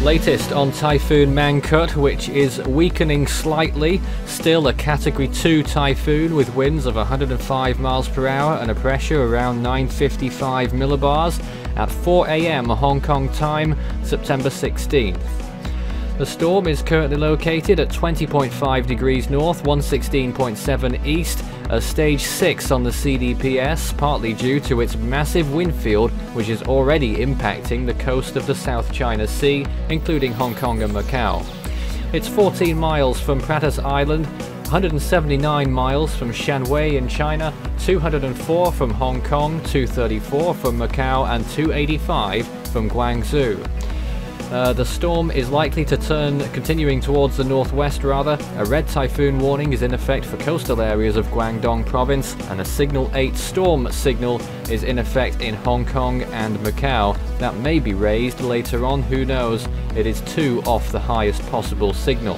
Latest on Typhoon Mangkhut, which is weakening slightly, still a Category 2 typhoon with winds of 105 miles per hour and a pressure around 955 millibars at 4 AM Hong Kong time, September 16th. The storm is currently located at 20.5 degrees north, 116.7 east, a stage 6 on the CDPS, partly due to its massive wind field, which is already impacting the coast of the South China Sea, including Hong Kong and Macau. It's 14 miles from Pratas Island, 179 miles from Shanwei in China, 204 from Hong Kong, 234 from Macau, and 285 from Guangzhou. The storm is likely to turn continuing towards the northwest rather. A red typhoon warning is in effect for coastal areas of Guangdong province, and a Signal 8 storm signal is in effect in Hong Kong and Macau. That may be raised later on, who knows. It is 2 off the highest possible signal.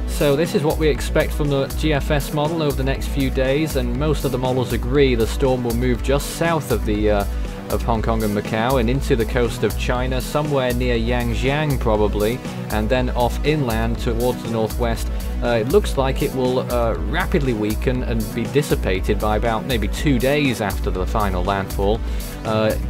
So this is what we expect from the GFS model over the next few days, and most of the models agree the storm will move just south of Hong Kong and Macau and into the coast of China, somewhere near Yangjiang probably, and then off inland towards the northwest. It looks like it will rapidly weaken and be dissipated by about maybe 2 days after the final landfall,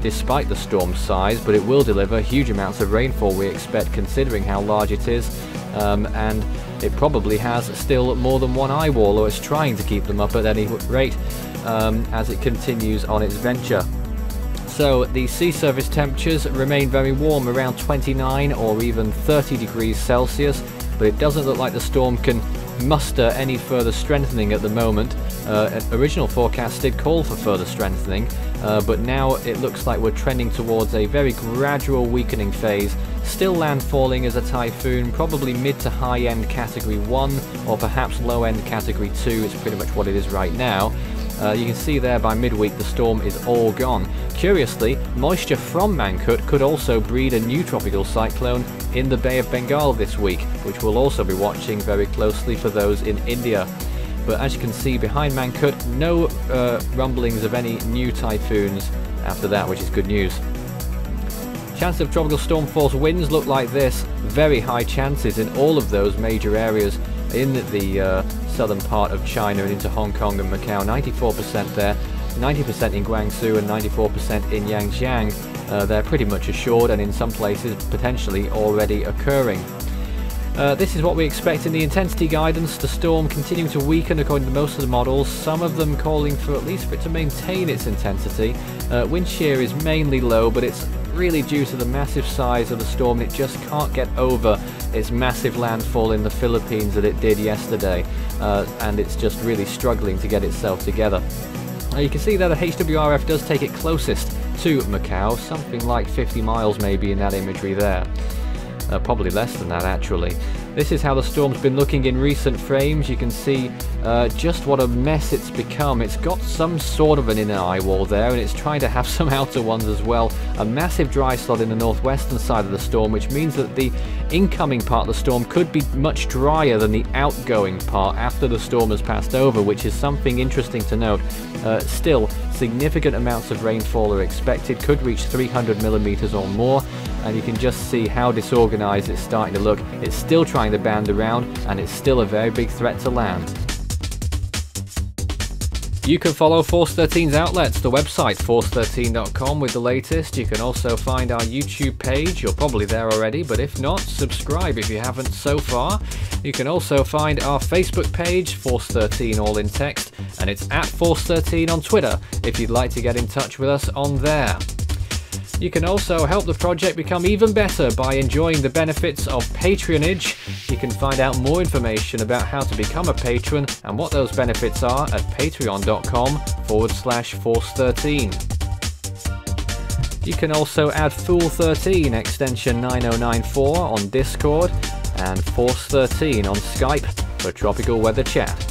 despite the storm's size, but it will deliver huge amounts of rainfall, we expect, considering how large it is, and it probably has still more than one eye wall, or it's trying to keep them up at any rate as it continues on its venture. So the sea surface temperatures remain very warm, around 29 or even 30 degrees Celsius, but it doesn't look like the storm can muster any further strengthening at the moment. Original forecast did call for further strengthening, but now it looks like we're trending towards a very gradual weakening phase, still landfalling as a typhoon, probably mid to high-end Category 1 or perhaps low-end Category 2, it's pretty much what it is right now. You can see there by midweek the storm is all gone. Curiously, moisture from Mangkhut could also breed a new tropical cyclone in the Bay of Bengal this week, which we'll also be watching very closely for those in India. But as you can see behind Mangkhut, no rumblings of any new typhoons after that, which is good news. Chance of tropical storm force winds look like this. Very high chances in all of those major areas in the southern part of China and into Hong Kong and Macau. 94% there, 90% in Guangzhou and 94% in Yangjiang. They're pretty much assured, and in some places potentially already occurring. This is what we expect in the intensity guidance. The storm continuing to weaken according to most of the models, some of them calling for at least for it to maintain its intensity. Wind shear is mainly low, but it's really due to the massive size of the storm. It just can't get over its massive landfall in the Philippines that it did yesterday, and it's just really struggling to get itself together. You can see that the HWRF does take it closest to Macau, something like 50 miles maybe in that imagery there. Probably less than that actually. This is how the storm's been looking in recent frames. You can see just what a mess it's become. It's got some sort of an inner eye wall there, and it's trying to have some outer ones as well. A massive dry slot in the northwestern side of the storm, which means that the incoming part of the storm could be much drier than the outgoing part after the storm has passed over, which is something interesting to note. Still, significant amounts of rainfall are expected, could reach 300 millimeters or more, and you can just see how disorganized it's starting to look. It's still trying to band around, and it's still a very big threat to land. You can follow Force 13's outlets, the website force13.com with the latest. You can also find our YouTube page. You're probably there already, but if not, subscribe if you haven't so far. You can also find our Facebook page, Force 13 all in text, and it's at Force 13 on Twitter if you'd like to get in touch with us on there. You can also help the project become even better by enjoying the benefits of patronage. You can find out more information about how to become a patron and what those benefits are at patreon.com/Force13. You can also add Fool13 extension 9094 on Discord and Force 13 on Skype for tropical weather chat.